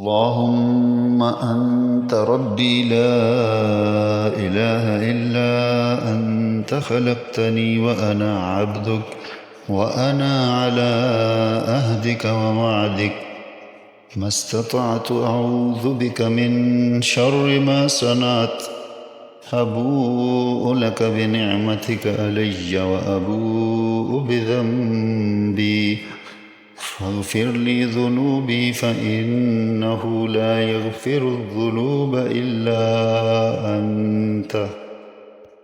اللهم أنت ربي لا إله إلا أنت خلقتني وأنا عبدك وأنا على عهدك ووعدك ما استطعت أعوذ بك من شر ما صنعت أبوء لك بنعمتك علي وأبوء بذنبي فاغفر لي ذنوبي فإنه لا يغفر الذنوب إلا أنت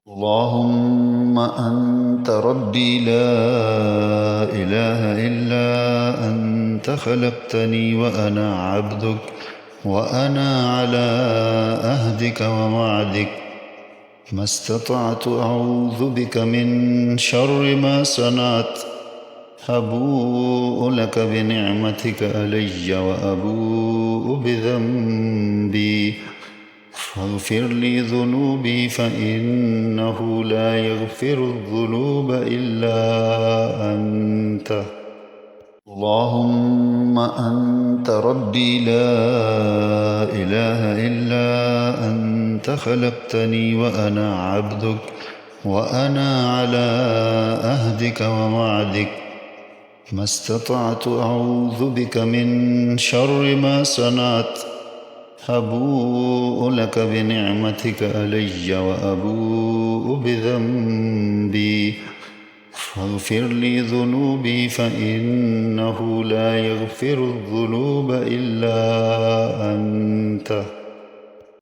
اللهم أنت ربي لا إله إلا أنت خلقتني وأنا عبدك وأنا على عهدك ووعدك ما استطعت أعوذ بك من شر ما صنعت أبوء لك بنعمتك علي وأبوء بذنبي فاغفر لي ذنوبي فإنه لا يغفر الذنوب إلا أنت اللهم أنت ربي لا إله إلا أنت خلقتني وأنا عبدك وأنا على عهدك ووعدك ما استطعت أعوذ بك من شر ما صنعت أبوء لك بنعمتك علي وأبوء بذنبي فاغفر لي ذنوبي فإنه لا يغفر الذنوب إلا أنت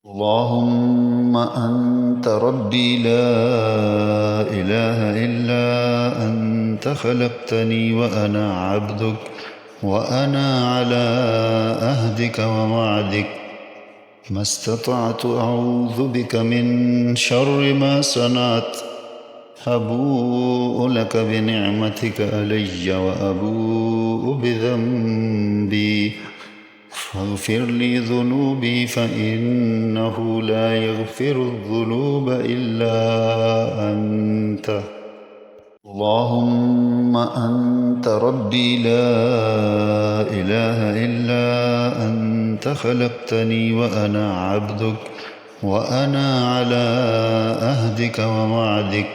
اللهم أنت ربي لا إله إلا أنت خلقتني وأنا عبدك وأنا على عهدك ووعدك ما استطعت أعوذ بك من شر ما صنعت أبوء لك بنعمتك علي وأبوء بذنبي فاغفر لي ذنوبي فإنه لا يغفر الذنوب إلا أنت اللهم أنت ربي لا إله إلا أنت خلقتني وأنا عبدك وأنا على عهدك ووعدك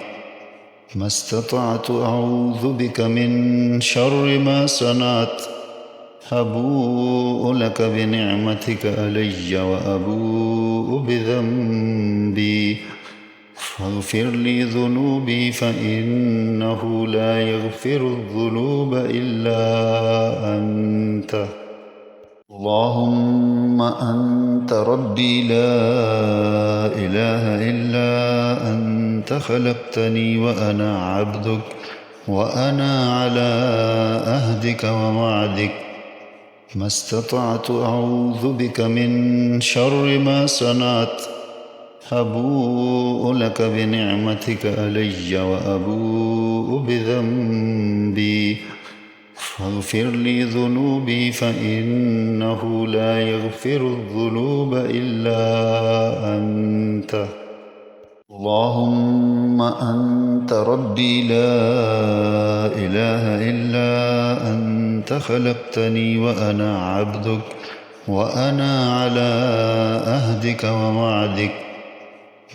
ما استطعت أعوذ بك من شر ما صنعت أبوء لك بنعمتك علي وأبوء بذنبي فاغفر لي ذنوبي فإنه لا يغفر الذنوب إلا أنت اللهم أنت ربي لا إله إلا أنت خلقتني وأنا عبدك وأنا على عهدك ووعدك ما استطعت أعوذ بك من شر ما صنعت أبوء لك بنعمتك علي وأبوء بذنبي فاغفر لي ذنوبي فإنه لا يغفر الذنوب إلا أنت اللهم أنت ربي لا إله إلا أنت خلقتني وأنا عبدك وأنا على عهدك ووعدك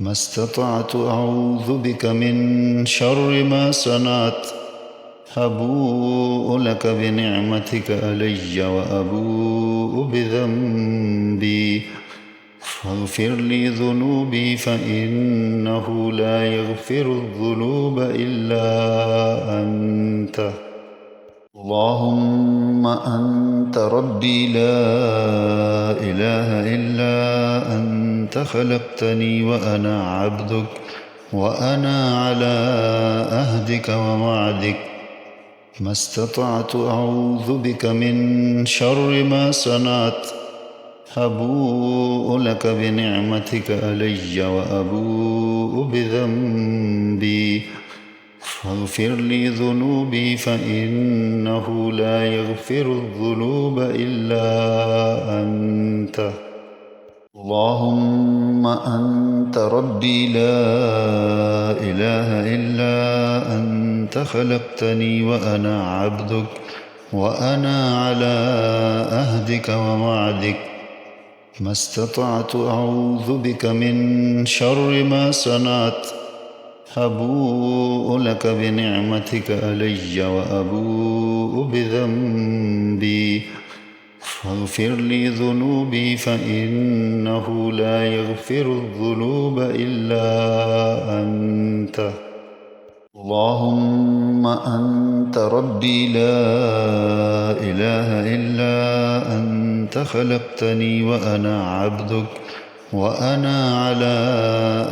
ما استطعت أعوذ بك من شر ما صنعت أبوء لك بنعمتك علي وأبوء بذنبي فاغفر لي ذنوبي فإنه لا يغفر الذنوب إلا أنت اللهم أنت ربي لا إله إلا أنت خلقتني وأنا عبدك وأنا على عهدك ووعدك ما استطعت أعوذ بك من شر ما صنعت أبوء لك بنعمتك علي وأبوء بذنبي فاغفر لي ذنوبي فإنه لا يغفر الذنوب إلا أنت اللهم أنت ربي لا إله إلا أنت خلقتني وأنا عبدك وأنا على عهدك ووعدك ما استطعت أعوذ بك من شر ما صنعت أبوء لك بنعمتك علي وأبوء بذنبي فاغفر لي ذنوبي فإنه لا يغفر الذنوب إلا أنت اللهم أنت ربي لا إله إلا أنت خلقتني وأنا عبدك وأنا على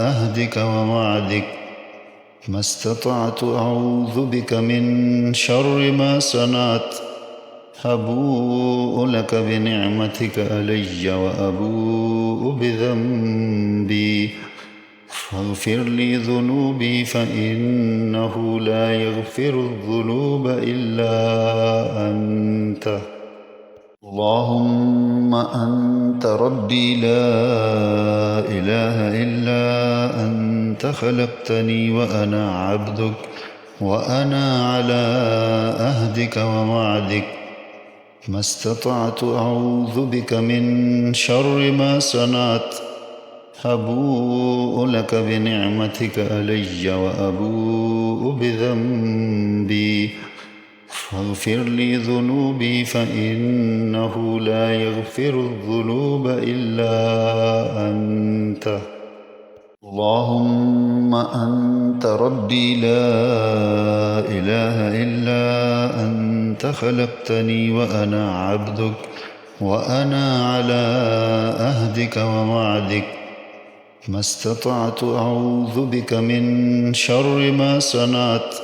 عهدك ووعدك ما استطعت أعوذ بك من شر ما صنعت أبوء لك بنعمتك علي وأبوء بذنبي فاغفر لي ذنوبي فإنه لا يغفر الذنوب إلا أنت اللهم أنت ربي لا إله إلا أنت خلقتني وأنا عبدك وأنا على عهدك ووعدك ما استطعت أعوذ بك من شر ما صنعت أبوء لك بنعمتك علي وأبوء بذنبي فاغفر لي ذنوبي فإنه لا يغفر الذنوب إلا أنت اللهم أنت ربي لا إله إلا أنت خلقتني وأنا عبدك وأنا على عهدك ووعدك ما استطعت أعوذ بك من شر ما صنعت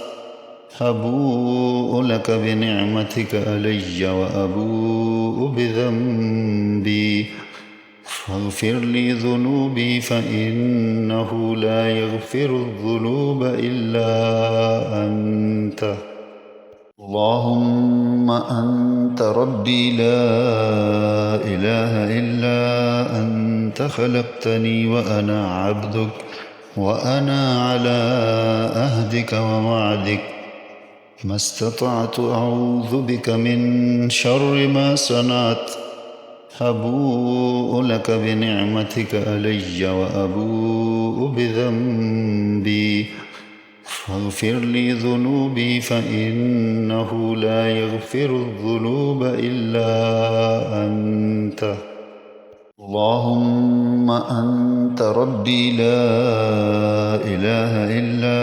أبوء لك بنعمتك علي وأبوء بذنبي فاغفر لي ذنوبي فإنه لا يغفر الذنوب إلا أنت اللهم أنت ربي لا إله إلا أنت خلقتني وأنا عبدك وأنا على عهدك ووعدك ما استطعت أعوذ بك من شر ما صنعت أبوء لك بنعمتك علي وأبوء بذنبي فاغفر لي ذنوبي فإنه لا يغفر الذنوب إلا أنت اللهم أنت ربي لا إله إلا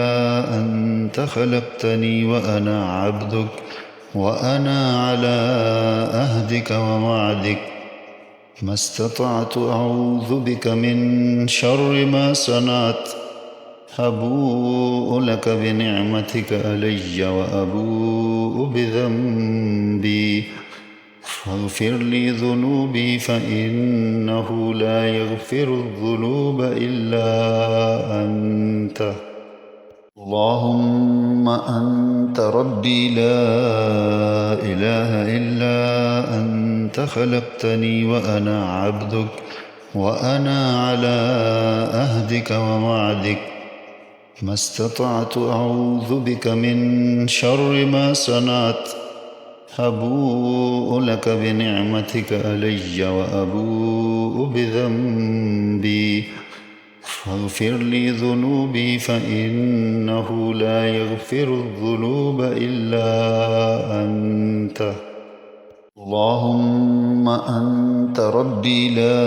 أنت خلقتني وأنا عبدك وأنا على عهدك ووعدك ما استطعت أعوذ بك من شر ما صنعت أبوء لك بنعمتك علي وأبوء بذنبي فاغفر لي ذنوبي فإنه لا يغفر الذنوب إلا أنت اللهم أنت ربي لا إله إلا أنت خلقتني وأنا عبدك وأنا على عهدك ووعدك ما استطعت أعوذ بك من شر ما صنعت أبوء لك بنعمتك علي وأبوء بذنبي فاغفر لي ذنوبي فإنه لا يغفر الذنوب إلا أنت اللهم أنت ربي لا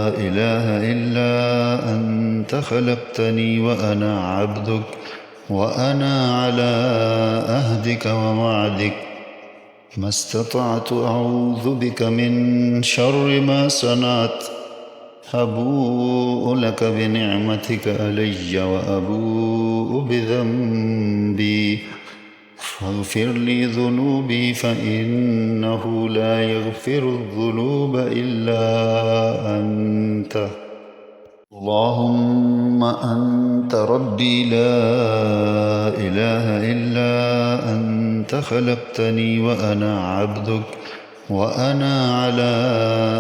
إله إلا أنت خلقتني وأنا عبدك وأنا على عهدك ووعدك ما استطعت أعوذ بك من شر ما صنعت أبوء لك بنعمتك علي وأبوء بذنبي فاغفر لي ذنوبي فإنه لا يغفر الذنوب إلا أنت اللهم أنت ربي لا إله إلا أنت خلقتني وأنا عبدك وأنا على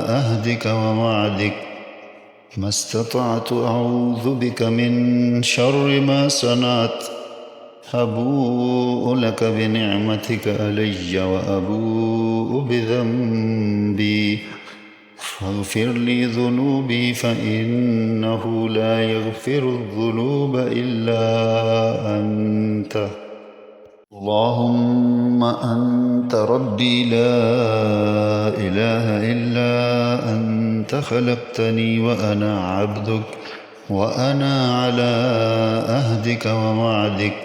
عهدك ووعدك ما استطعت أعوذ بك من شر ما صنعت أبوء لك بنعمتك علي وأبوء بذنبي فاغفر لي ذنوبي فإنه لا يغفر الذنوب إلا أنت. اللهم أنت ربي لا إله إلا أنت خلقتني وأنا عبدك وأنا على عهدك ووعدك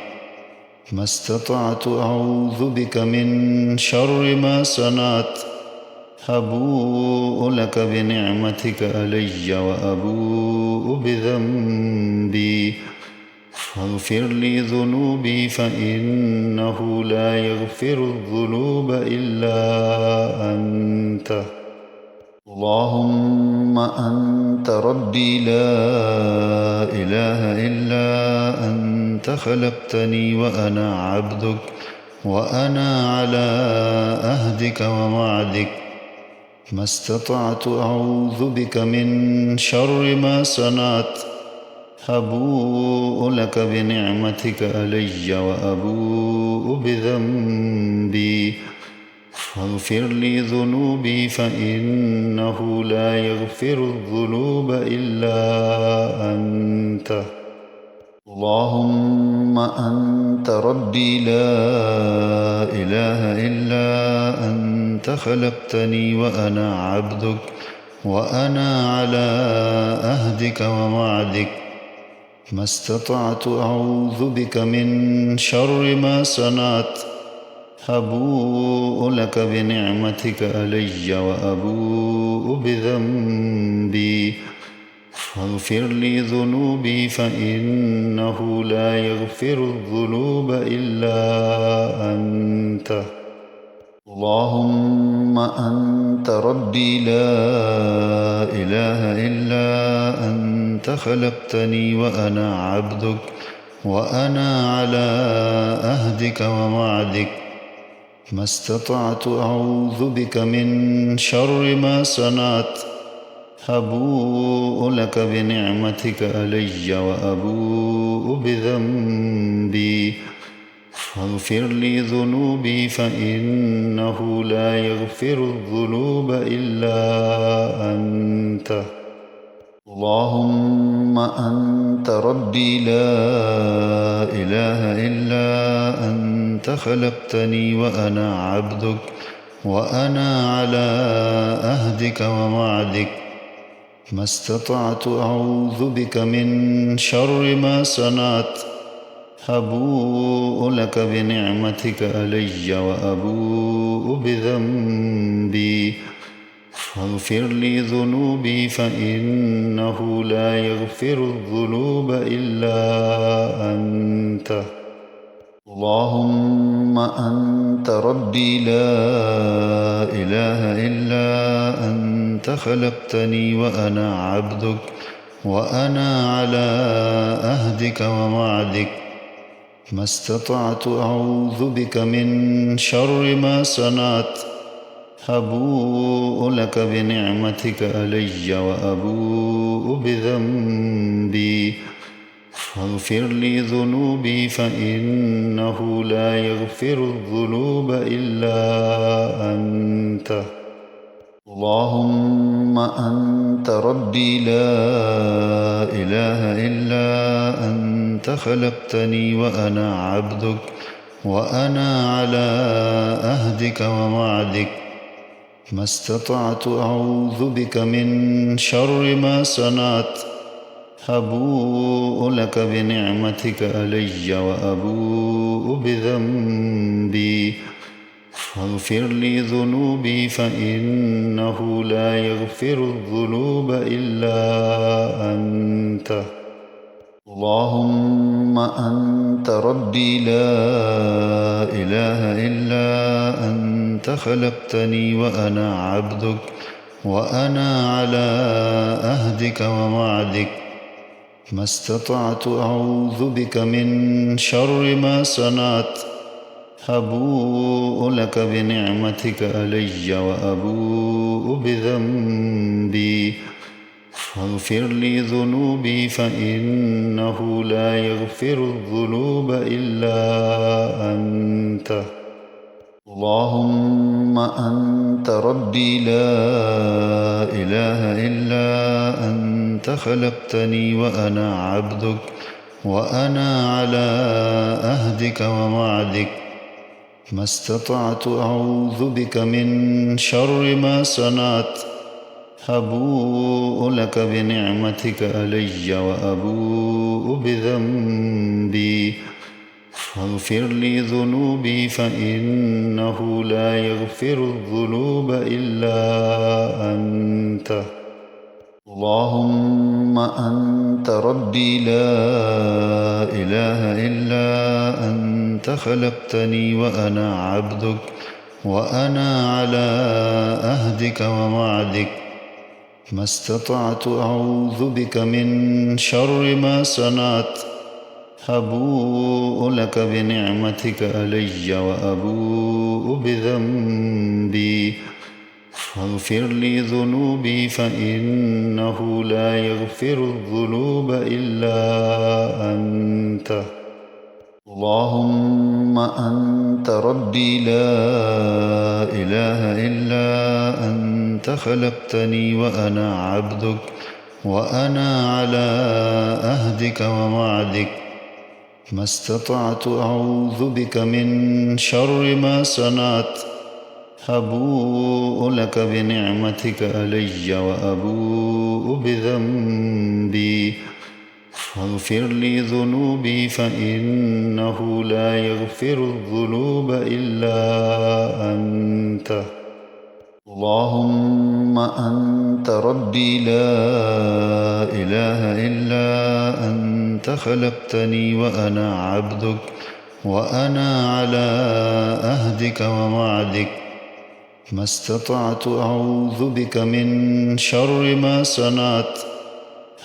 ما استطعت أعوذ بك من شر ما صنعت أبوء لك بنعمتك علي وأبوء بذنبي فاغفر لي ذنوبي فإنه لا يغفر الذنوب إلا أنت. اللهم أنت ربي لا إله إلا أنت خلقتني وأنا عبدك وأنا على عهدك ووعدك ما استطعت أعوذ بك من شر ما صنعت أبوء لك بنعمتك علي وأبوء بذنبي فاغفر لي ذنوبي فإنه لا يغفر الذنوب إلا أنت. اللهم أنت ربي لا إله إلا أنت خلقتني وأنا عبدك وأنا على عهدك ووعدك ما استطعت أعوذ بك من شر ما صنعت أبوء لك بنعمتك علي وأبوء بذنبي فاغفر لي ذنوبي فإنه لا يغفر الذنوب إلا أنت. اللهم أنت ربي لا إله إلا أنت خلقتني وأنا عبدك وأنا على عهدك ووعدك ما استطعت أعوذ بك من شر ما صنعت أبوء لك بنعمتك علي وأبوء بذنبي فاغفر لي ذنوبي فإنه لا يغفر الذنوب إلا أنت. اللهم أنت ربي لا إله إلا أنت خلقتني وأنا عبدك وأنا على عهدك ووعدك ما استطعت أعوذ بك من شر ما صنعت أبوء لك بنعمتك علي وأبوء بذنبي فاغفر لي ذنوبي فإنه لا يغفر الذنوب إلا أنت. اللهم أنت ربي لا إله إلا أنت خلقتني وأنا عبدك وأنا على عهدك ووعدك ما استطعت أعوذ بك من شر ما صنعت أبوء لك بنعمتك علي وأبوء بذنبي فاغفر لي ذنوبي فإنه لا يغفر الذنوب إلا أنت. اللهم أنت ربي لا إله إلا أنت خلقتني وأنا عبدك وأنا على عهدك ووعدك ما استطعت أعوذ بك من شر ما صنعت أبوء لك بنعمتك علي وأبوء بذنبي فاغفر لي ذنوبي فإنه لا يغفر الذنوب إلا أنت. اللهم أنت ربي لا إله إلا أنت خلقتني وأنا عبدك وأنا على عهدك ووعدك ما استطعت أعوذ بك من شر ما صنعت أبوء لك بنعمتك علي وأبوء بذنبي فاغفر لي ذنوبي فإنه لا يغفر الذنوب إلا أنت. اللهم أنت أنت ربي لا إله إلا أنت خلقتني وأنا عبدك وأنا على عهدك ووعدك ما استطعت أعوذ بك من شر ما صنعت أبوء لك بنعمتك علي وأبوء بذنبي فاغفر لي ذنوبي فإنه لا يغفر الذنوب إلا أنت اللهم أنت ربي لا إله إلا أنت خلقتني وأنا عبدك وأنا على عهدك ووعدك ما استطعت أعوذ بك من شر ما صنعت أبوء لك بنعمتك علي وأبوء بذنبي فاغفر لي ذنوبي فإنه لا يغفر الذنوب إلا أنت اللهم أنت ربي لا إله إلا أنت خلقتني وأنا عبدك وأنا على عهدك ووعدك ما استطعت أعوذ بك من شر ما صنعت أبوء لك بنعمتك علي وأبوء بذنبي فاغفر لي ذنوبي فإنه لا يغفر الذنوب إلا أنت اللهم أنت ربي لا إله إلا أنت خلقتني وأنا عبدك وأنا على عهدك ووعدك ما استطعت أعوذ بك من شر ما صنعت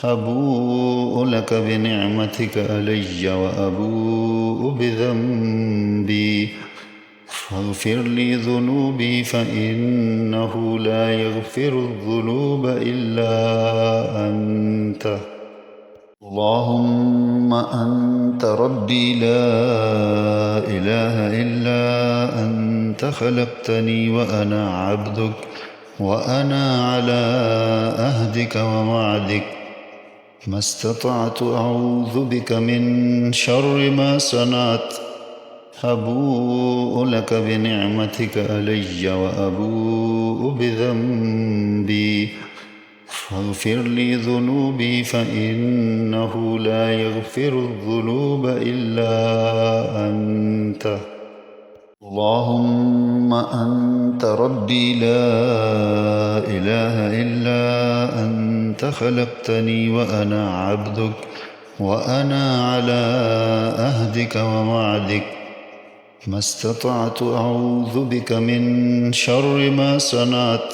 أبوء لك بنعمتك علي وأبوء بذنبي فاغفر لي ذنوبي فإنه لا يغفر الذنوب إلا أنت اللهم أنت ربي لا إله إلا أنت خلقتني وأنا عبدك وأنا على عهدك ووعدك ما استطعت أعوذ بك من شر ما صنعت أبوء لك بنعمتك علي وأبوء بذنبي فاغفر لي ذنوبي فإنه لا يغفر الذنوب إلا أنت اللهم أنت ربي لا إله إلا أنت خلقتني وأنا عبدك وأنا على عهدك ووعدك ما استطعت أعوذ بك من شر ما صنعت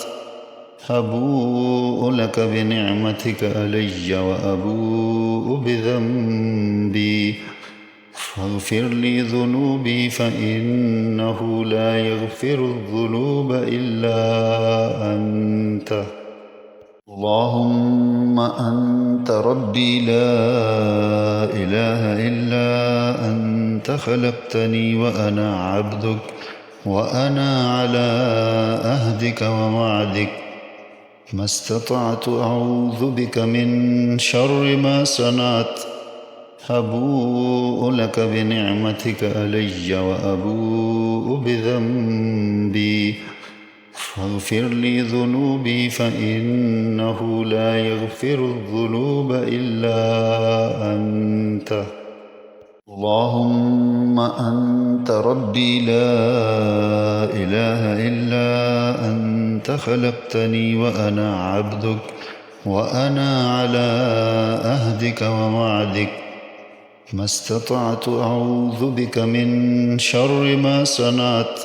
أبوء لك بنعمتك علي وأبوء بذنبي فاغفر لي ذنوبي فإنه لا يغفر الذنوب إلا أنت اللهم أنت ربي لا إله إلا أنت خلقتني وأنا عبدك وأنا على عهدك ووعدك ما استطعت أعوذ بك من شر ما صنعت أبوء لك بنعمتك علي وأبوء بذنبي فاغفر لي ذنوبي فإنه لا يغفر الذنوب إلا أنت اللهم أنت ربي لا إله إلا أنت خلقتني وأنا عبدك وأنا على عهدك ووعدك ما استطعت أعوذ بك من شر ما صنعت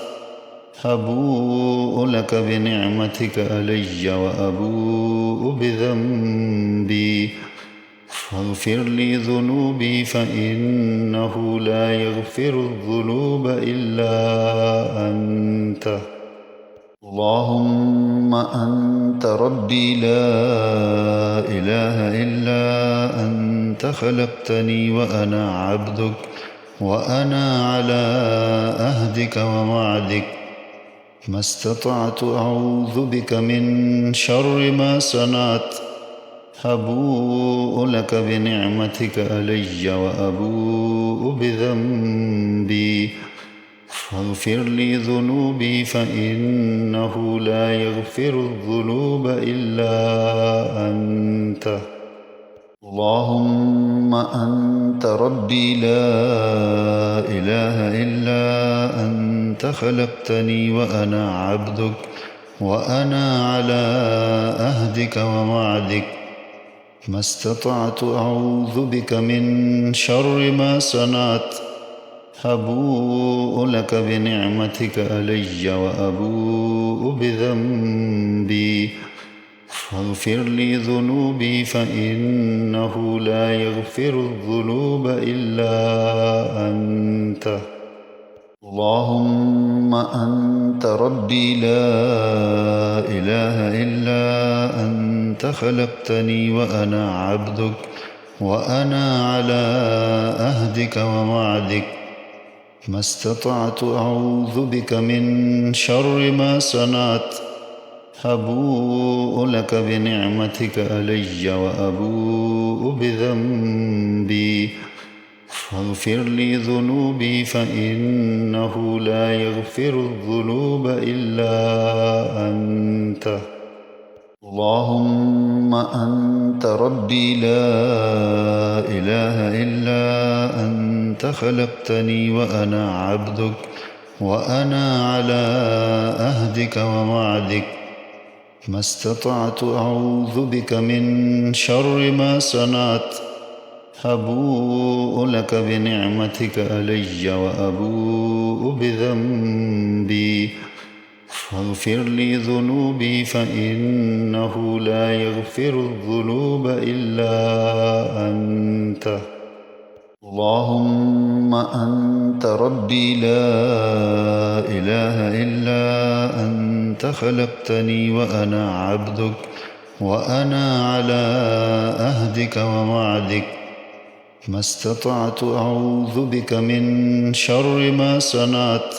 أبوء لك بنعمتك علي وأبوء بذنبي فاغفر لي ذنوبي فإنه لا يغفر الذنوب إلا أنت اللهم أنت ربي لا إله إلا أنت خلقتني وأنا عبدك وأنا على عهدك ووعدك ما استطعت أعوذ بك من شر ما صنعت أبوء لك بنعمتك علي وأبوء بذنبي فاغفر لي ذنوبي فإنه لا يغفر الذنوب إلا أنت اللهم أنت ربي لا إله إلا أنت خلقتني وأنا عبدك وأنا على عهدك ووعدك ما استطعت أعوذ بك من شر ما صنعت أبوء لك بنعمتك علي وأبوء بذنبي فاغفر لي ذنوبي فإنه لا يغفر الذنوب إلا أنت اللهم أنت ربي لا إله إلا أنت خلقتني وأنا عبدك وأنا على عهدك ووعدك ما استطعت أعوذ بك من شر ما صنعت أبوء لك بنعمتك علي وأبوء بذنبي فاغفر لي ذنوبي فإنه لا يغفر الذنوب إلا أنت اللهم أنت ربي لا إله إلا أنت خلقتني وأنا عبدك وأنا على عهدك ووعدك ما استطعت أعوذ بك من شر ما صنعت أبوء لك بنعمتك علي وأبوء بذنبي فاغفر لي ذنوبي فإنه لا يغفر الذنوب إلا أنت اللهم أنت ربي لا إله إلا أنت خلقتني وأنا عبدك وأنا على عهدك ووعدك ما استطعت أعوذ بك من شر ما صنعت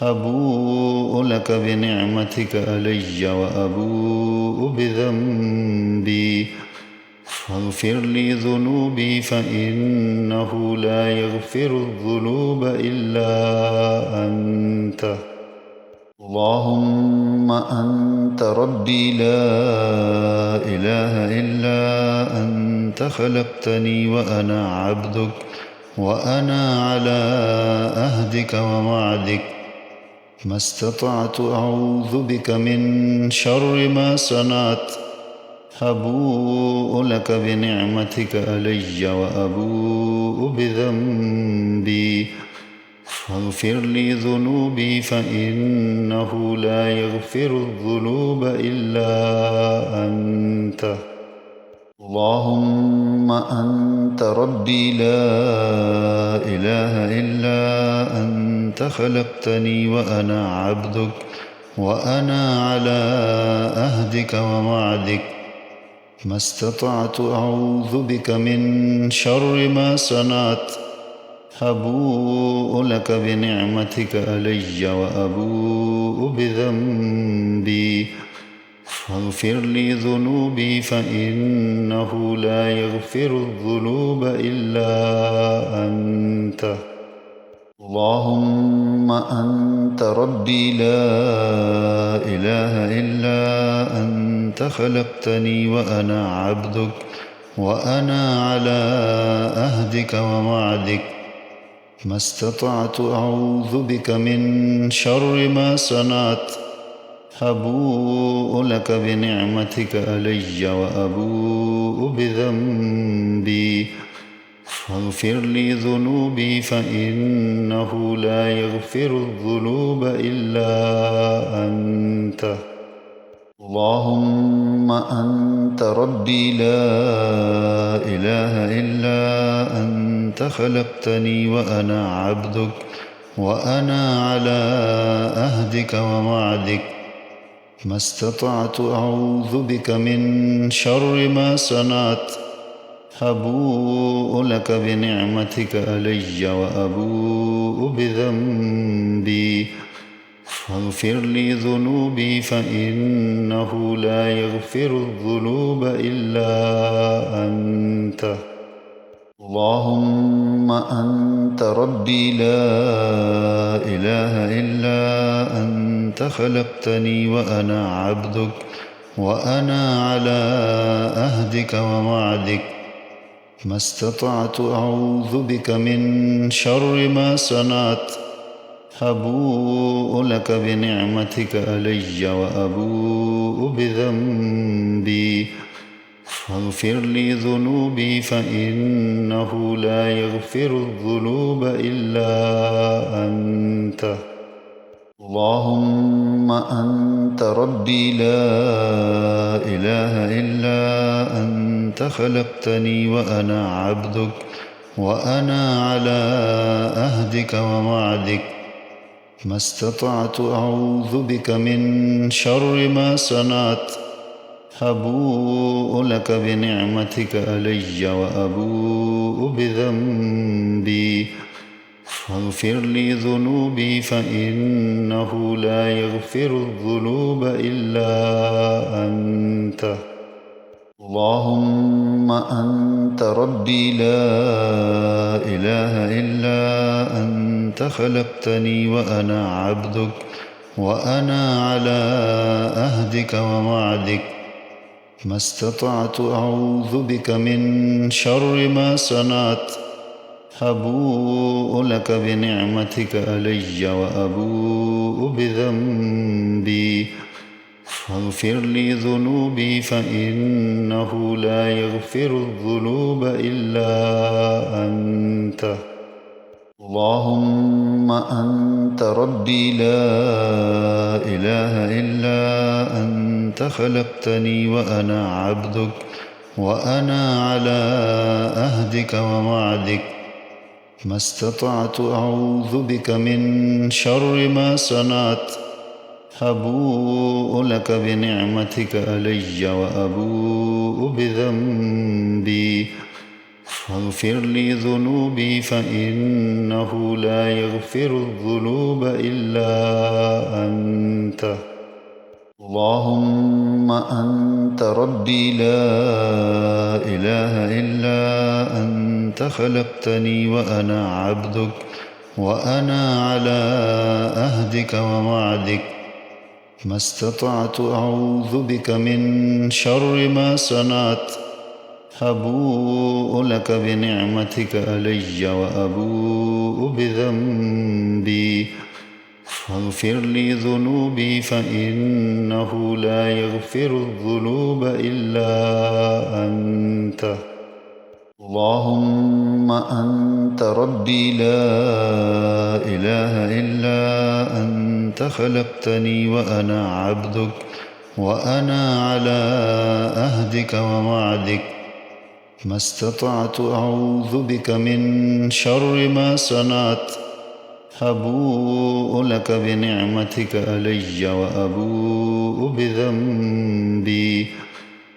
أبوء لك بنعمتك علي وأبوء بذنبي فاغفر لي ذنوبي فإنه لا يغفر الذنوب إلا أنت اللهم أنت ربي لا إله إلا أنت خلقتني وأنا عبدك وأنا على عهدك ووعدك ما استطعت أعوذ بك من شر ما صنعت أبوء لك بنعمتك علي وأبوء بذنبي فاغفر لي ذنوبي فإنه لا يغفر الذنوب إلا أنت اللهم أنت ربي لا إله إلا أنت خلقتني وأنا عبدك وأنا على عهدك ووعدك ما استطعت أعوذ بك من شر ما صنعت أبوء لك بنعمتك علي وأبوء بذنبي فاغفر لي ذنوبي فإنه لا يغفر الذنوب إلا أنت اللهم أنت ربي لا إله إلا أنت خلقتني وأنا عبدك وأنا على عهدك ووعدك ما استطعت أعوذ بك من شر ما صنعت أبوء لك بنعمتك علي وأبوء بذنبي فاغفر لي ذنوبي فإنه لا يغفر الذنوب إلا أنت اللهم أنت ربي لا إله إلا أنت خلقتني وأنا عبدك وأنا على عهدك ووعدك ما استطعت أعوذ بك من شر ما صنعت أبوء لك بنعمتك علي وأبوء بذنبي فاغفر لي ذنوبي فإنه لا يغفر الذنوب إلا أنت. اللهم أنت ربي لا إله إلا أنت خلقتني وأنا عبدك وأنا على عهدك ووعدك ما استطعت أعوذ بك من شر ما صنعت أبوء لك بنعمتك علي وأبوء بذنبي فاغفر لي ذنوبي فإنه لا يغفر الذنوب إلا أنت. اللهم أنت ربي لا إله إلا أنت خلقتني وأنا عبدك وأنا على عهدك ووعدك ما استطعت أعوذ بك من شر ما صنعت أبوء لك بنعمتك علي وأبوء بذنبي فاغفر لي ذنوبي فإنه لا يغفر الذنوب إلا أنت. اللهم أنت ربي لا إله إلا أنت خلقتني وأنا عبدك وأنا على عهدك ووعدك ما استطعت أعوذ بك من شر ما صنعت أبوء لك بنعمتك علي وأبوء بذنبي فاغفر لي ذنوبي فإنه لا يغفر الذنوب إلا أنت. اللهم أنت ربي لا إله إلا أنت خلقتني وأنا عبدك وأنا على عهدك ووعدك ما استطعت أعوذ بك من شر ما صنعت أبوء لك بنعمتك علي وأبوء بذنبي فاغفر لي ذنوبي فإنه لا يغفر الذنوب إلا أنت. اللهم أنت ربي لا إله إلا أنت خلقتني وأنا عبدك وأنا على عهدك ووعدك ما استطعت أعوذ بك من شر ما صنعت أبوء لك بنعمتك علي وأبوء بذنبي فاغفر لي ذنوبي فإنه لا يغفر الذنوب إلا أنت. اللهم أنت ربي لا إله إلا أنت خلقتني وأنا عبدك وأنا على عهدك ووعدك ما استطعت أعوذ بك من شر ما صنعت أبوء لك بنعمتك علي وأبوء بذنبي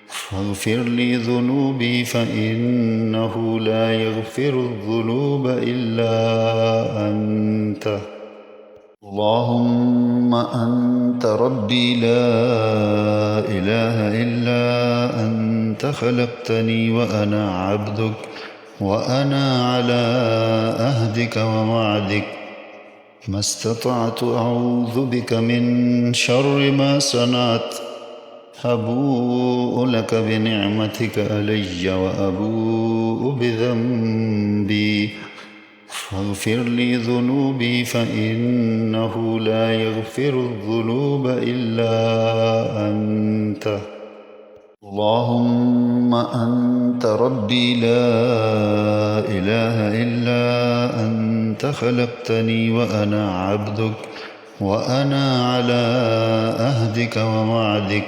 فاغفر لي ذنوبي فإنه لا يغفر الذنوب إلا أنت. اللهم أنت ربي لا إله إلا أنت خلقتني وأنا عبدك وأنا على عهدك ووعدك ما استطعت أعوذ بك من شر ما صنعت أبوء لك بنعمتك علي وأبوء بذنبي فاغفر لي ذنوبي فإنه لا يغفر الذنوب إلا أنت. اللهم أنت ربي لا إله إلا أنت خلقتني وأنا عبدك وأنا على عهدك ووعدك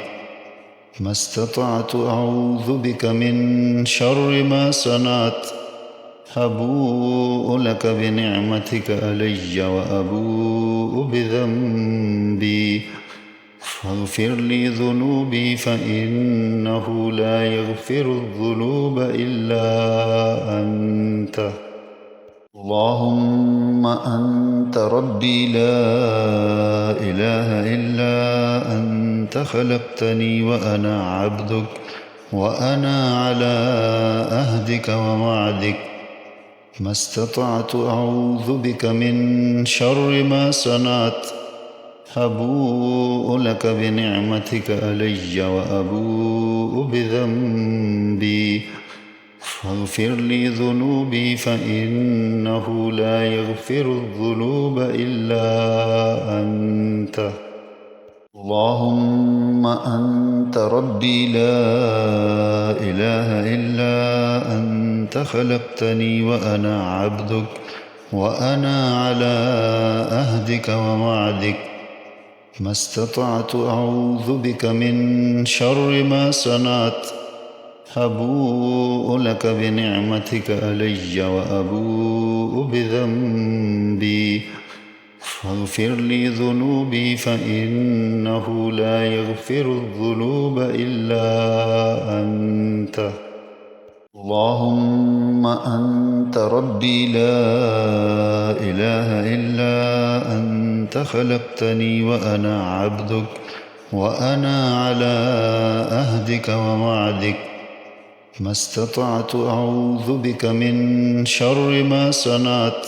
ما استطعت أعوذ بك من شر ما صنعت أبوء لك بنعمتك علي وأبوء بذنبي فاغفر لي ذنوبي فإنه لا يغفر الذنوب إلا أنت. اللهم أنت ربي لا إله إلا أنت خلقتني وأنا عبدك وأنا على عهدك ووعدك ما استطعت أعوذ بك من شر ما صنعت أبوء لك بنعمتك علي وأبوء بذنبي فاغفر لي ذنوبي فإنه لا يغفر الذنوب إلا أنت اللهم أنت ربي لا إله إلا أنت خلقتني وأنا عبدك وأنا على عهدك ووعدك ما استطعت أعوذ بك من شر ما صنعت أبوء لك بنعمتك علي وأبوء بذنبي فاغفر لي ذنوبي فإنه لا يغفر الذنوب إلا أنت اللهم أنت ربي لا إله إلا أنت خلقتني وأنا عبدك وأنا على عهدك ووعدك ما استطعت أعوذ بك من شر ما صنعت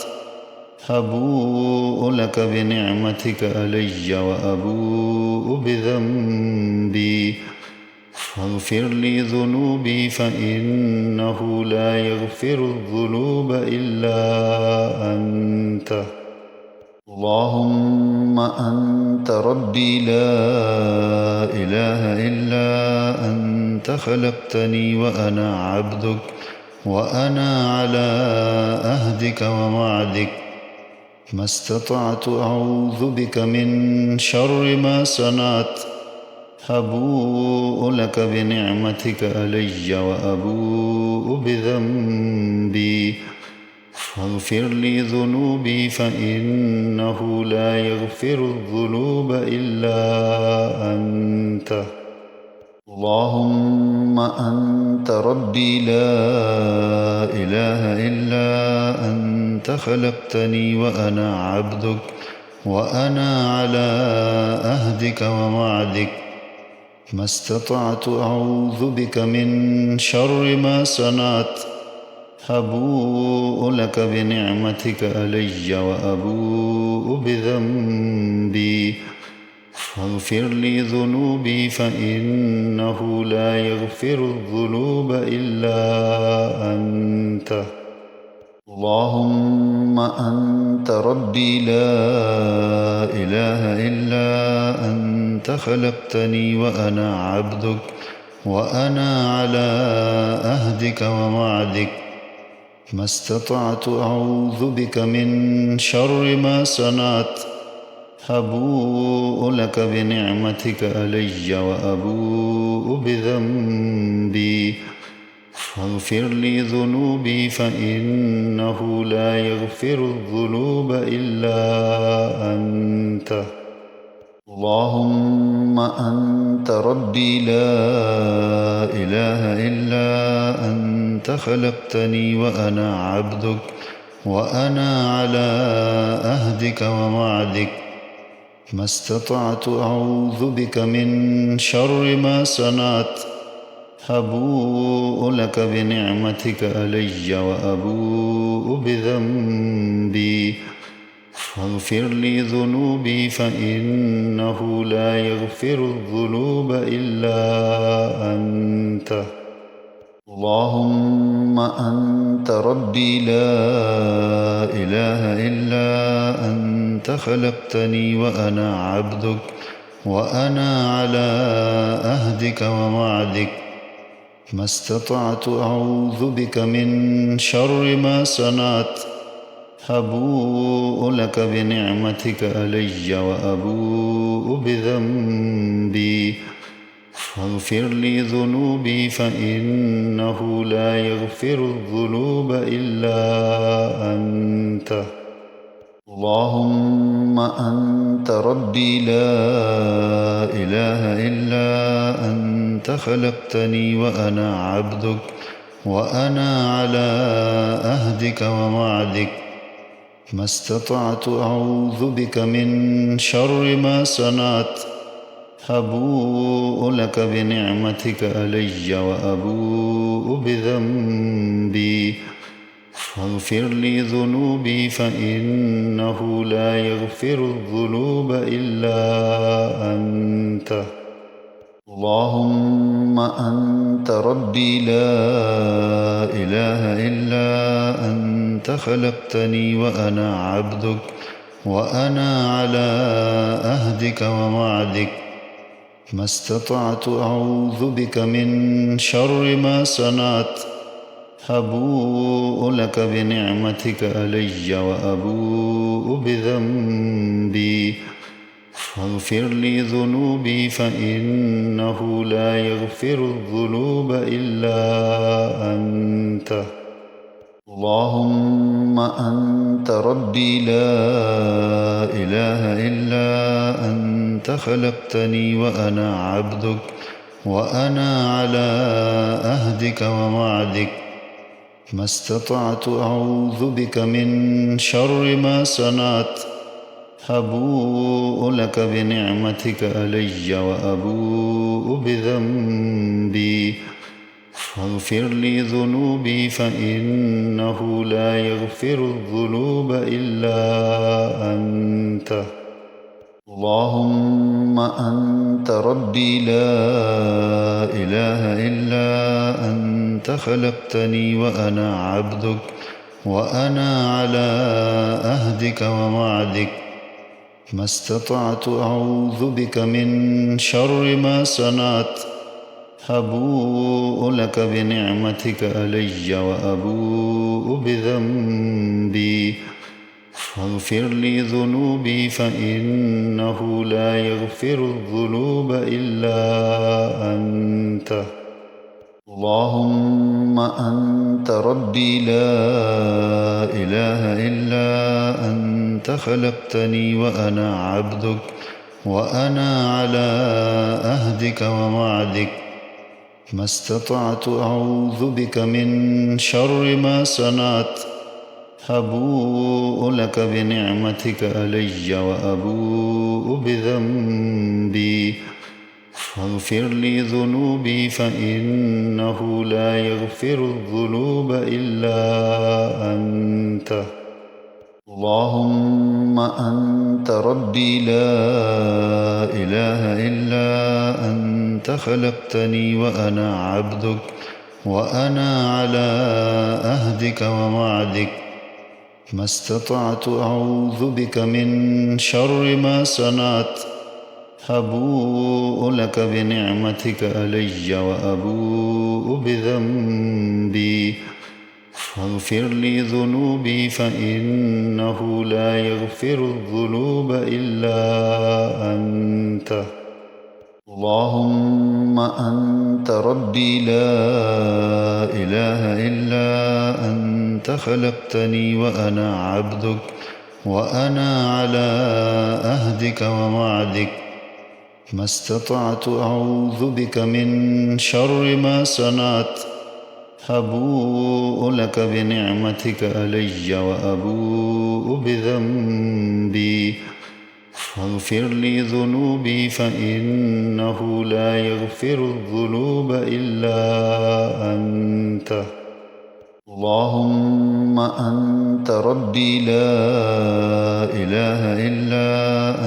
أبوء لك بنعمتك علي وأبوء بذنبي فاغفر لي ذنوبي فإنه لا يغفر الذنوب إلا أنت اللهم أنت ربي لا إله إلا أنت خلقتني وأنا عبدك وأنا على عهدك ووعدك ما استطعت أعوذ بك من شر ما صنعت أبوء لك بنعمتك علي وأبوء بذنبي فاغفر لي ذنوبي فإنه لا يغفر الذنوب إلا أنت اللهم أنت ربي لا إله إلا أنت خلقتني وأنا عبدك وأنا على عهدك ووعدك ما استطعت أعوذ بك من شر ما صنعت أبوء لك بنعمتك علي وأبوء بذنبي فاغفر لي ذنوبي فإنه لا يغفر الذنوب إلا أنت اللهم أنت ربي لا إله إلا أنت خلقتني وأنا عبدك وأنا على عهدك ووعدك ما استطعت أعوذ بك من شر ما صنعت أبوء لك بنعمتك علي وأبوء بذنبي فاغفر لي ذنوبي فإنه لا يغفر الذنوب إلا أنت اللهم أنت ربي لا إله إلا أنت خلقتني وأنا عبدك وأنا على عهدك ووعدك ما استطعت أعوذ بك من شر ما صنعت أبوء لك بنعمتك علي وأبوء بذنبي فاغفر لي ذنوبي فإنه لا يغفر الذنوب إلا أنت اللهم أنت ربي لا إله إلا أنت خلقتني وأنا عبدك وأنا على عهدك ووعدك ما استطعت أعوذ بك من شر ما صنعت أبوء لك بنعمتك علي وأبوء بذنبي فاغفر لي ذنوبي فإنه لا يغفر الذنوب إلا أنت اللهم أنت ربي لا إله إلا أنت خلقتني وأنا عبدك وأنا على عهدك ووعدك ما استطعت أعوذ بك من شر ما صنعت أبوء لك بنعمتك علي وأبوء بذنبي فاغفر لي ذنوبي فإنه لا يغفر الذنوب إلا أنت اللهم أنت ربي لا إله إلا أنت خلقتني وأنا عبدك وأنا على عهدك ووعدك ما استطعت أعوذ بك من شر ما صنعت أبوء لك بنعمتك علي وأبوء بذنبي فاغفر لي ذنوبي فإنه لا يغفر الذنوب إلا أنت اللهم أنت ربي لا إله إلا أنت خلقتني وأنا عبدك وأنا على عهدك ووعدك ما استطعت أعوذ بك من شر ما صنعت أبوء لك بنعمتك علي وأبوء بذنبي فاغفر لي ذنوبي فإنه لا يغفر الذنوب إلا أنت اللهم أنت ربي لا إله إلا أنت خلقتني وأنا عبدك وأنا على عهدك ووعدك ما استطعت أعوذ بك من شر ما صنعت أبوء لك بنعمتك علي وأبوء بذنبي فاغفر لي ذنوبي فإنه لا يغفر الذنوب إلا أنت اللهم أنت ربي لا إله إلا أنت خلقتني وأنا عبدك وأنا على عهدك ووعدك ما استطعت أعوذ بك من شر ما صنعت أبوء لك بنعمتك علي وأبوء بذنبي فاغفر لي ذنوبي فإنه لا يغفر الذنوب إلا أنت اللهم أنت ربي لا إله إلا أنت خلقتني وأنا عبدك وأنا على عهدك ووعدك ما استطعت أعوذ بك من شر ما صنعت أبوء لك بنعمتك علي وأبوء بذنبي فاغفر لي ذنوبي فإنه لا يغفر الذنوب إلا أنت اللهم أنت ربي لا إله إلا أنت خلقتني وأنا عبدك وأنا على عهدك ووعدك ما استطعت أعوذ بك من شر ما صنعت أبوء لك بنعمتك علي وأبوء بذنبي فاغفر لي ذنوبي فإنه لا يغفر الذنوب إلا أنت اللهم أنت ربي لا إله إلا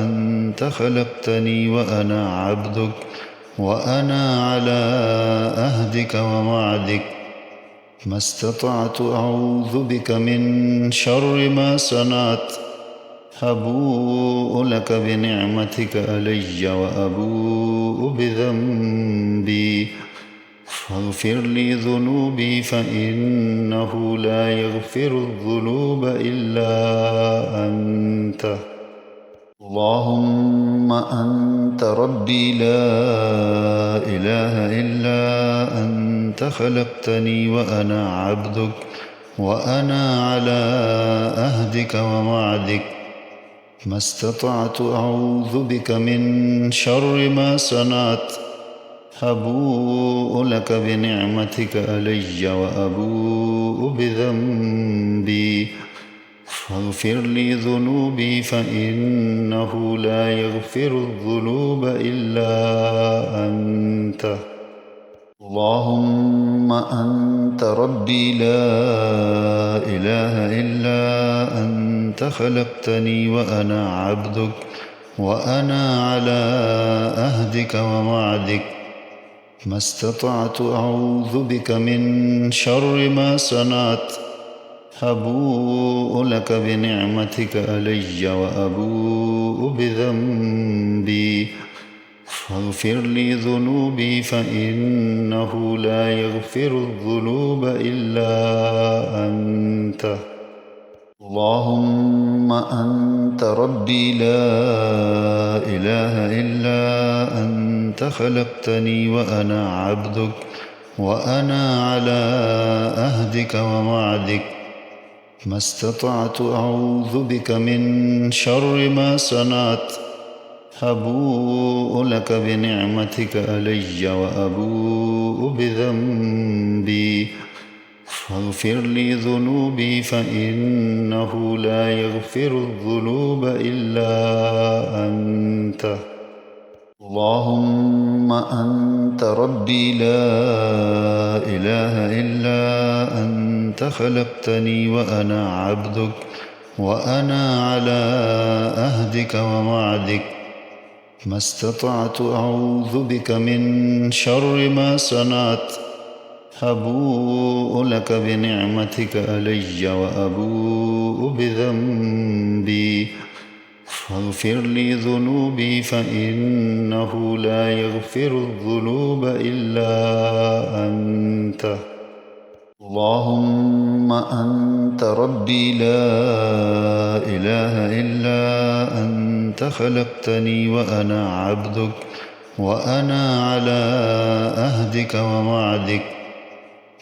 أنت خلقتني وأنا عبدك وأنا على عهدك ووعدك ما استطعت أعوذ بك من شر ما صنعت أبوء لك بنعمتك علي وأبوء بذنبي فاغفر لي ذنوبي فإنه لا يغفر الذنوب إلا أنت اللهم أنت ربي لا إله إلا أنت خلقتني وأنا عبدك وأنا على عهدك ووعدك ما استطعت أعوذ بك من شر ما صنعت أبوء لك بنعمتك علي وأبوء بذنبي فاغفر لي ذنوبي فإنه لا يغفر الذنوب إلا أنت. اللهم أنت ربي لا إله إلا أنت خلقتني وأنا عبدك وأنا على عهدك ووعدك ما استطعت أعوذ بك من شر ما صنعت أبوء لك بنعمتك علي وأبوء بذنبي فاغفر لي ذنوبي فإنه لا يغفر الذنوب إلا أنت. اللهم أنت ربي لا إله إلا أنت خلقتني وأنا عبدك وأنا على عهدك ووعدك ما استطعت أعوذ بك من شر ما صنعت أبوء لك بنعمتك علي وأبوء بذنبي فاغفر لي ذنوبي فإنه لا يغفر الذنوب إلا أنت. اللهم أنت ربي لا إله إلا أنت خلقتني وأنا عبدك وأنا على عهدك ووعدك ما استطعت أعوذ بك من شر ما صنعت أبوء لك بنعمتك علي وأبوء بذنبي فاغفر لي ذنوبي فإنه لا يغفر الذنوب إلا أنت. اللهم أنت ربي لا إله إلا أنت خلقتني وأنا عبدك وأنا على عهدك ووعدك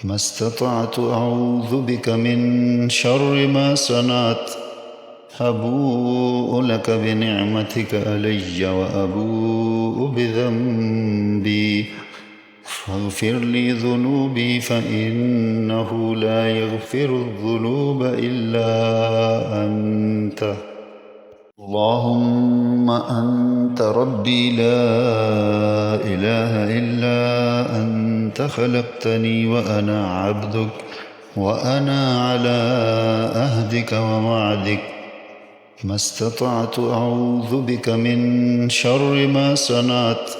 ما استطعت أعوذ بك من شر ما صنعت أبوء لك بنعمتك علي وأبوء بذنبي فاغفر لي ذنوبي فإنه لا يغفر الذنوب إلا أنت. اللهم أنت ربي لا إله إلا أنت خلقتني وأنا عبدك وأنا على عهدك ووعدك ما استطعت أعوذ بك من شر ما صنعت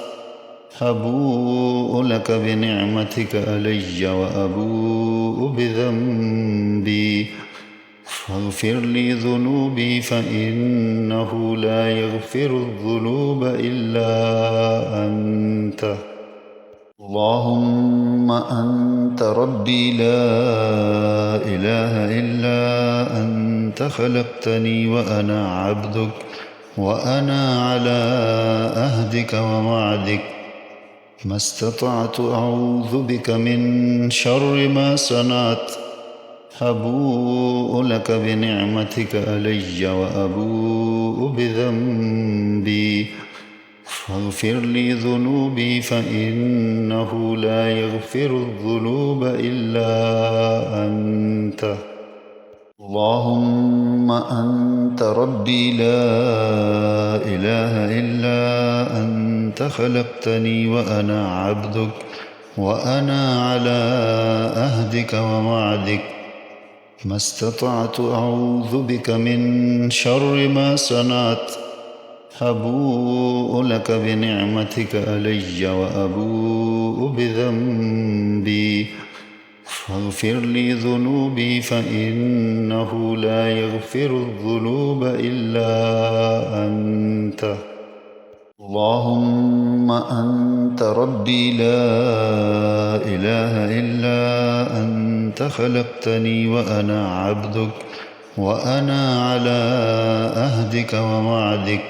أبوء لك بنعمتك علي وأبوء بذنبي فاغفر لي ذنوبي فإنه لا يغفر الذنوب إلا أنت. اللهم أنت ربي لا إله إلا أنت خلقتني وأنا عبدك وأنا على عهدك ووعدك ما استطعت أعوذ بك من شر ما صنعت أبوء لك بنعمتك علي وأبوء بذنبي فاغفر لي ذنوبي فإنه لا يغفر الذنوب إلا أنت. اللهم أنت ربي لا إله إلا أنت خلقتني وأنا عبدك وأنا على عهدك ووعدك ما استطعت أعوذ بك من شر ما صنعت أبوء لك بنعمتك علي وأبوء بذنبي فاغفر لي ذنوبي فإنه لا يغفر الذنوب إلا أنت. اللهم أنت ربي لا إله إلا أنت خلقتني وأنا عبدك وأنا على عهدك ووعدك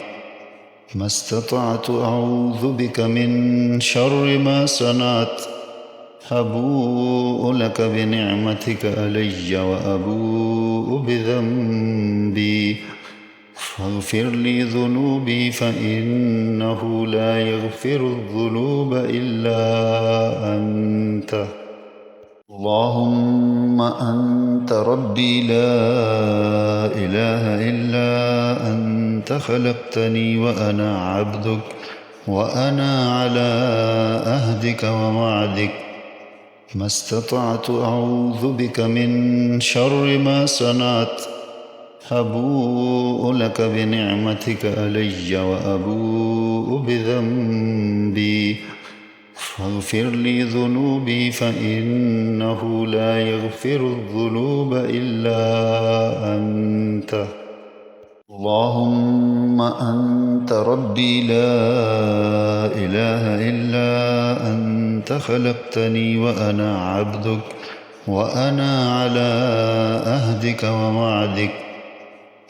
ما استطعت أعوذ بك من شر ما صنعت أبوء لك بنعمتك علي وأبوء بذنبي فاغفر لي ذنوبي فإنه لا يغفر الذنوب إلا أنت. اللهم أنت ربي لا إله إلا أنت خلقتني وأنا عبدك وأنا على عهدك ووعدك ما استطعت أعوذ بك من شر ما صنعت أبوء لك بنعمتك علي وأبوء بذنبي فاغفر لي ذنوبي فإنه لا يغفر الذنوب إلا أنت اللهم أنت ربي لا إله إلا أنت خلقتني وأنا عبدك وأنا على عهدك ووعدك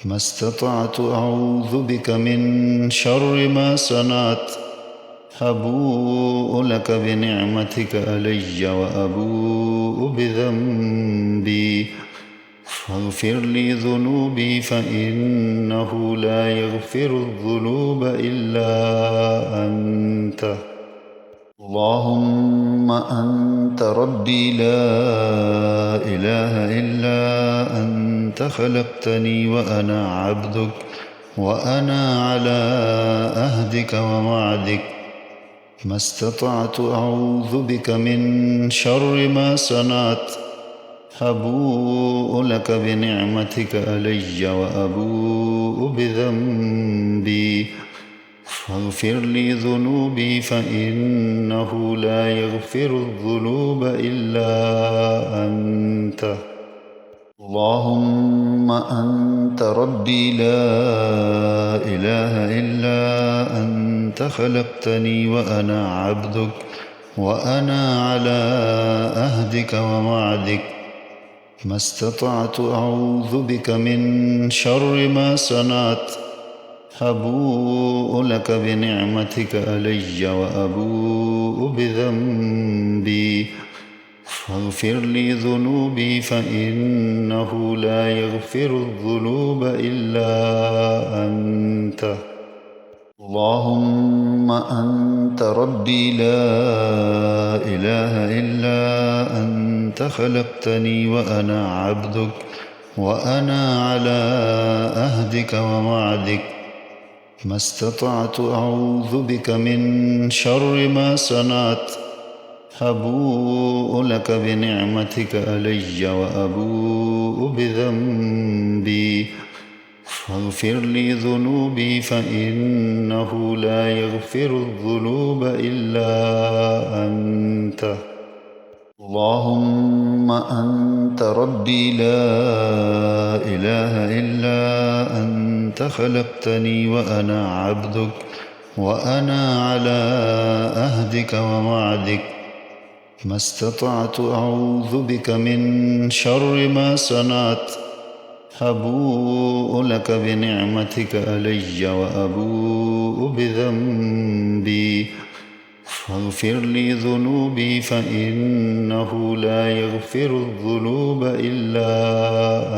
ما استطعت أعوذ بك من شر ما صنعت أبوء لك بنعمتك علي وأبوء بذنبي فاغفر لي ذنوبي فإنه لا يغفر الذنوب إلا أنت اللهم أنت ربي لا إله إلا أنت خلقتني وأنا عبدك وأنا على عهدك ووعدك ما استطعت أعوذ بك من شر ما صنعت أبوء لك بنعمتك علي وأبوء بذنبي فاغفر لي ذنوبي فإنه لا يغفر الذنوب إلا أنت اللهم أنت ربي لا إله إلا أنت خلقتني وأنا عبدك وأنا على عهدك ووعدك ما استطعت أعوذ بك من شر ما صنعت أبوء لك بنعمتك علي وأبوء بذنبي فاغفر لي ذنوبي فإنه لا يغفر الذنوب إلا أنت اللهم أنت ربي لا إله إلا أنت خلقتني وأنا عبدك وأنا على عهدك ووعدك ما استطعت أعوذ بك من شر ما صنعت أبوء لك بنعمتك علي وأبوء بذنبي فاغفر لي ذنوبي فإنه لا يغفر الذنوب إلا أنت اللهم أنت ربي لا إله إلا أنت خلقتني وأنا عبدك وأنا على عهدك ووعدك ما استطعت أعوذ بك من شر ما صنعت أبوء لك بنعمتك علي وأبوء بذنبي فاغفر لي ذنوبي فإنه لا يغفر الذنوب إلا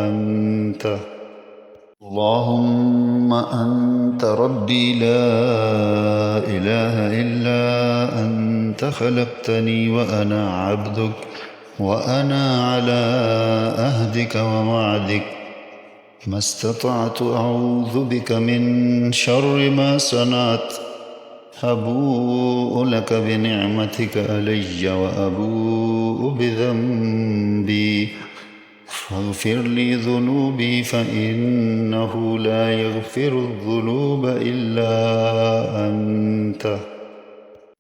أنت اللهم أنت ربي لا إله إلا أنت خلقتني وأنا عبدك وأنا على عهدك ووعدك ما استطعت أعوذ بك من شر ما صنعت أبوء لك بنعمتك علي وأبوء بذنبي فاغفر لي ذنوبي فإنه لا يغفر الذنوب إلا أنت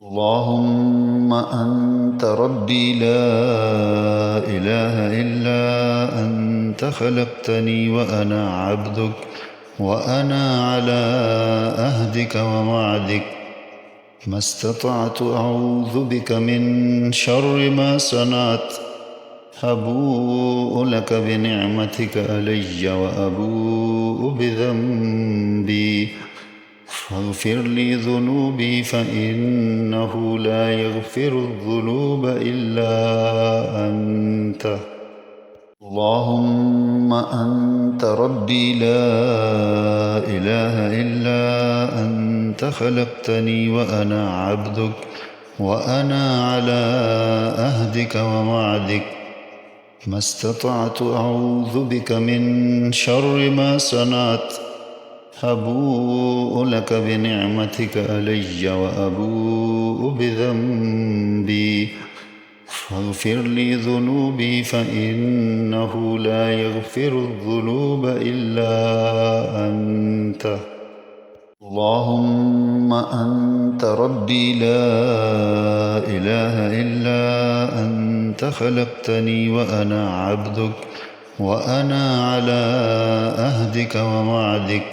اللهم أنت ربي لا إله إلا أنت خلقتني وأنا عبدك وأنا على عهدك ووعدك ما استطعت أعوذ بك من شر ما صنعت أبوء لك بنعمتك علي وأبوء بذنبي فاغفر لي ذنوبي فإنه لا يغفر الذنوب إلا أنت اللهم أنت ربي لا إله إلا أنت خلقتني وأنا عبدك وأنا على عهدك ووعدك ما استطعت أعوذ بك من شر ما صنعت أبوء لك بنعمتك علي وأبوء بذنبي فاغفر لي ذنوبي فإنه لا يغفر الذنوب إلا أنت اللهم أنت ربي لا إله إلا أنت خلقتني وأنا عبدك وأنا على عهدك ووعدك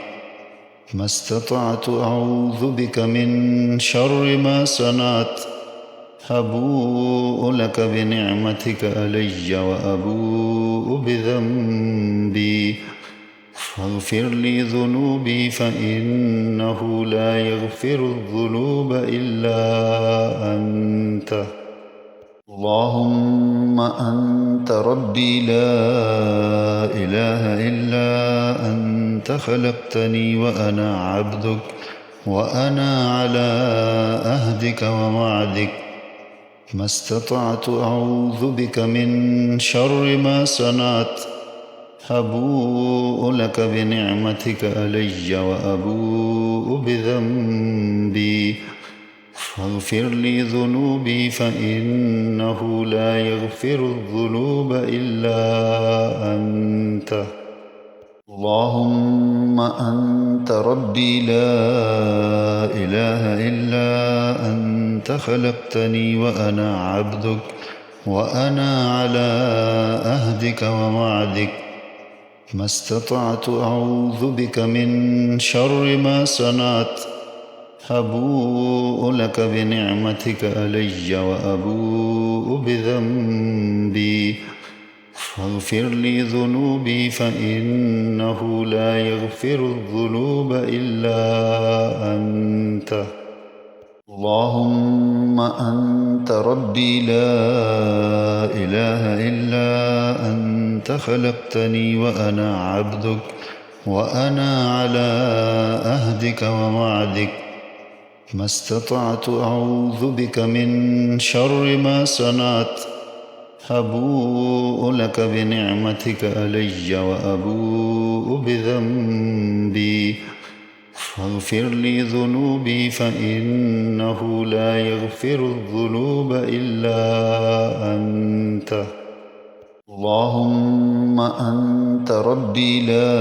ما استطعت أعوذ بك من شر ما صنعت أبوء لك بنعمتك علي وأبوء بذنبي فاغفر لي ذنوبي فإنه لا يغفر الذنوب إلا أنت اللهم أنت ربي لا إله إلا أنت خلقتني وأنا عبدك وأنا على عهدك ووعدك ما استطعت أعوذ بك من شر ما صنعت أبوء لك بنعمتك علي وأبوء بذنبي فاغفر لي ذنوبي فإنه لا يغفر الذنوب إلا أنت اللهم أنت ربي لا إله إلا أنت خلقتني وأنا عبدك وأنا على عهدك ووعدك ما استطعت أعوذ بك من شر ما صنعت أبوء لك بنعمتك علي وأبوء بذنبي فاغفر لي ذنوبي فإنه لا يغفر الذنوب إلا أنت اللهم أنت ربي لا إله إلا أنت خلقتني وأنا عبدك وأنا على عهدك ووعدك ما استطعت أعوذ بك من شر ما صنعت أبوء لك بنعمتك علي وأبوء بذنبي فاغفر لي ذنوبي فإنه لا يغفر الذنوب إلا أنت اللهم أنت ربي لا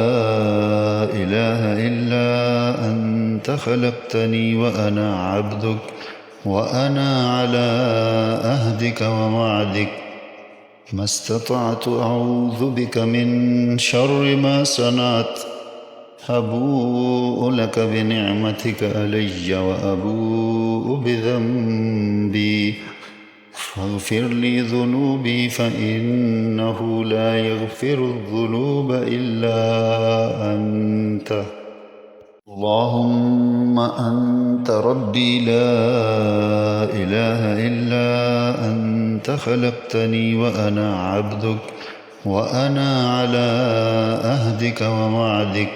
إله إلا أنت خلقتني وأنا عبدك وأنا على عهدك ووعدك ما استطعت أعوذ بك من شر ما صنعت أبوء لك بنعمتك علي وأبوء بذنبي فاغفر لي ذنوبي فإنه لا يغفر الذنوب إلا أنت اللهم أنت ربي لا إله إلا أنت خلقتني وأنا عبدك وأنا على عهدك ووعدك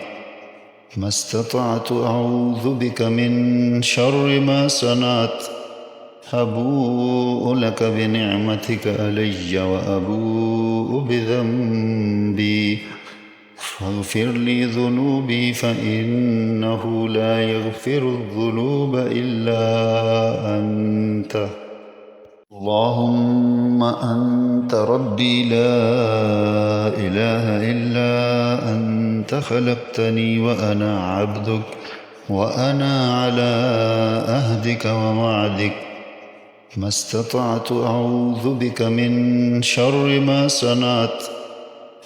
ما استطعت أعوذ بك من شر ما صنعت أبوء لك بنعمتك علي وأبوء بذنبي فاغفر لي ذنوبي فإنه لا يغفر الذنوب إلا أنت اللهم أنت ربي لا إله إلا أنت خلقتني وأنا عبدك وأنا على عهدك ووعدك ما استطعت أعوذ بك من شر ما صنعت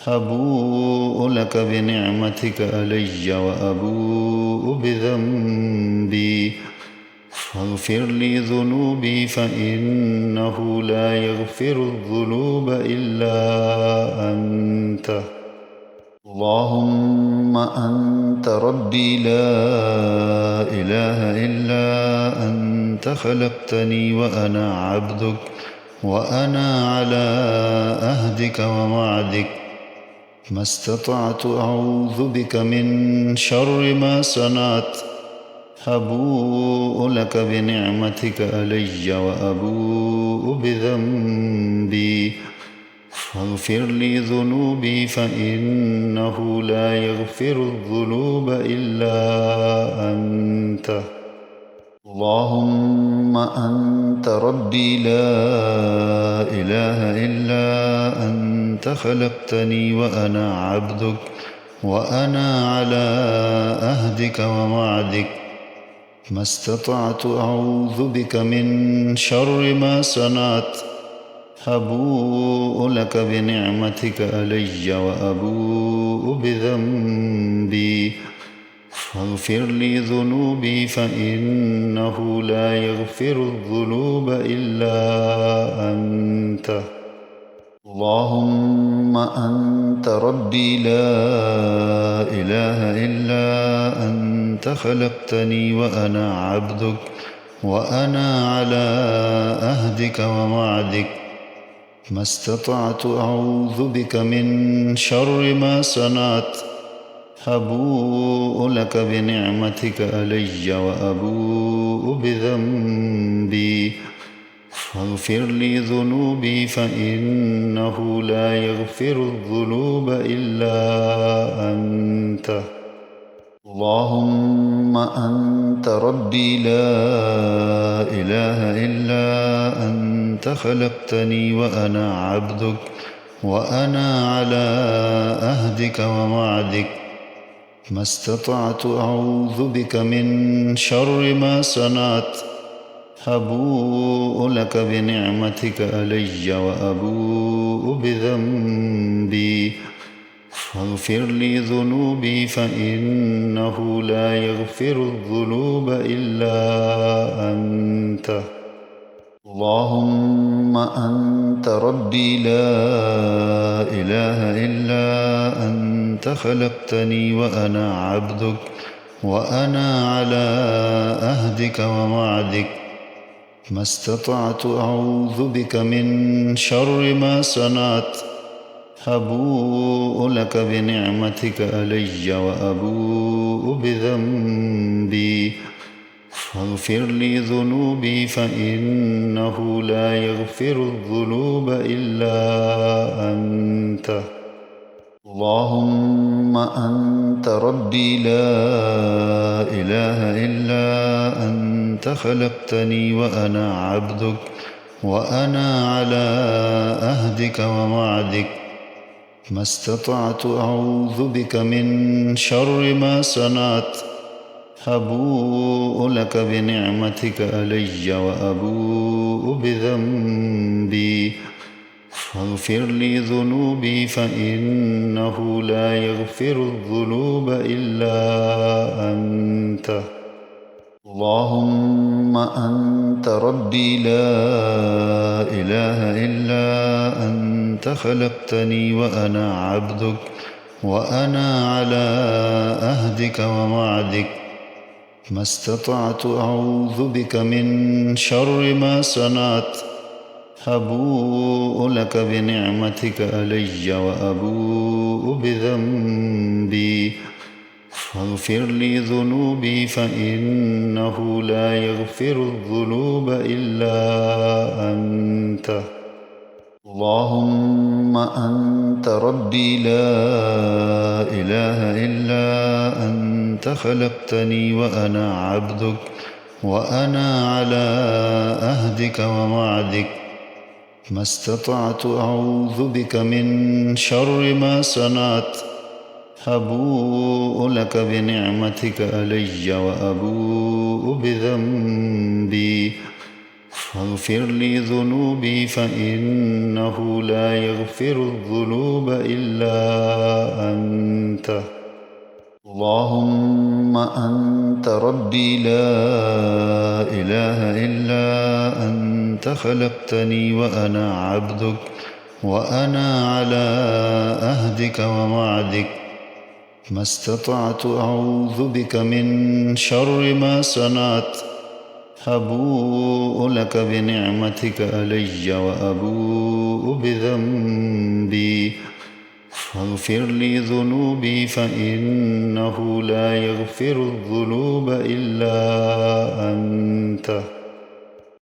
أبوء لك بنعمتك علي وأبوء بذنبي فاغفر لي ذنوبي فإنه لا يغفر الذنوب إلا أنت اللهم أنت ربي لا إله إلا أنت خلقتني وأنا عبدك وأنا على عهدك ووعدك ما استطعت أعوذ بك من شر ما صنعت أبوء لك بنعمتك علي وأبوء بذنبي فاغفر لي ذنوبي فإنه لا يغفر الذنوب إلا أنت. اللهم أنت ربي لا إله إلا أنت خلقتني وأنا عبدك وأنا على عهدك ووعدك ما استطعت أعوذ بك من شر ما صنعت أبوء لك بنعمتك علي وأبوء بذنبي فاغفر لي ذنوبي فإنه لا يغفر الذنوب إلا أنت. اللهم أنت ربي لا إله إلا أنت خلقتني وأنا عبدك وأنا على عهدك ووعدك ما استطعت أعوذ بك من شر ما صنعت أبوء لك بنعمتك علي وأبوء بذنبي فاغفر لي ذنوبي فإنه لا يغفر الذنوب إلا أنت. اللهم أنت ربي لا إله إلا أنت خلقتني وأنا عبدك وأنا على عهدك ووعدك ما استطعت أعوذ بك من شر ما صنعت أبوء لك بنعمتك علي وأبوء بذنبي فاغفر لي ذنوبي فإنه لا يغفر الذنوب إلا أنت. اللهم أنت ربي لا إله إلا أنت خلقتني وأنا عبدك وأنا على عهدك ووعدك ما استطعت أعوذ بك من شر ما صنعت أبوء لك بنعمتك علي وأبوء بذنبي فاغفر لي ذنوبي فإنه لا يغفر الذنوب إلا أنت. اللهم أنت ربي لا إله إلا أنت خلقتني وأنا عبدك وأنا على عهدك ووعدك ما استطعت أعوذ بك من شر ما صنعت أبوء لك بنعمتك علي وأبوء بذنبي فاغفر لي ذنوبي فإنه لا يغفر الذنوب إلا أنت. اللهم أنت ربي لا إله إلا أنت خلقتني وأنا عبدك وأنا على عهدك ووعدك ما استطعت أعوذ بك من شر ما صنعت أبوء لك بنعمتك علي وأبوء بذنبي فاغفر لي ذنوبي فإنه لا يغفر الذنوب إلا أنت. اللهم أنت ربي لا إله إلا أنت خلقتني وأنا عبدك وأنا على عهدك ووعدك ما استطعت أعوذ بك من شر ما صنعت أبوء لك بنعمتك علي وأبوء بذنبي فاغفر لي ذنوبي فإنه لا يغفر الذنوب إلا أنت. اللهم أنت ربي لا إله إلا أنت خلقتني وأنا عبدك وأنا على عهدك ووعدك ما استطعت أعوذ بك من شر ما صنعت أبوء لك بنعمتك علي وأبوء بذنبي فاغفر لي ذنوبي فإنه لا يغفر الذنوب إلا أنت.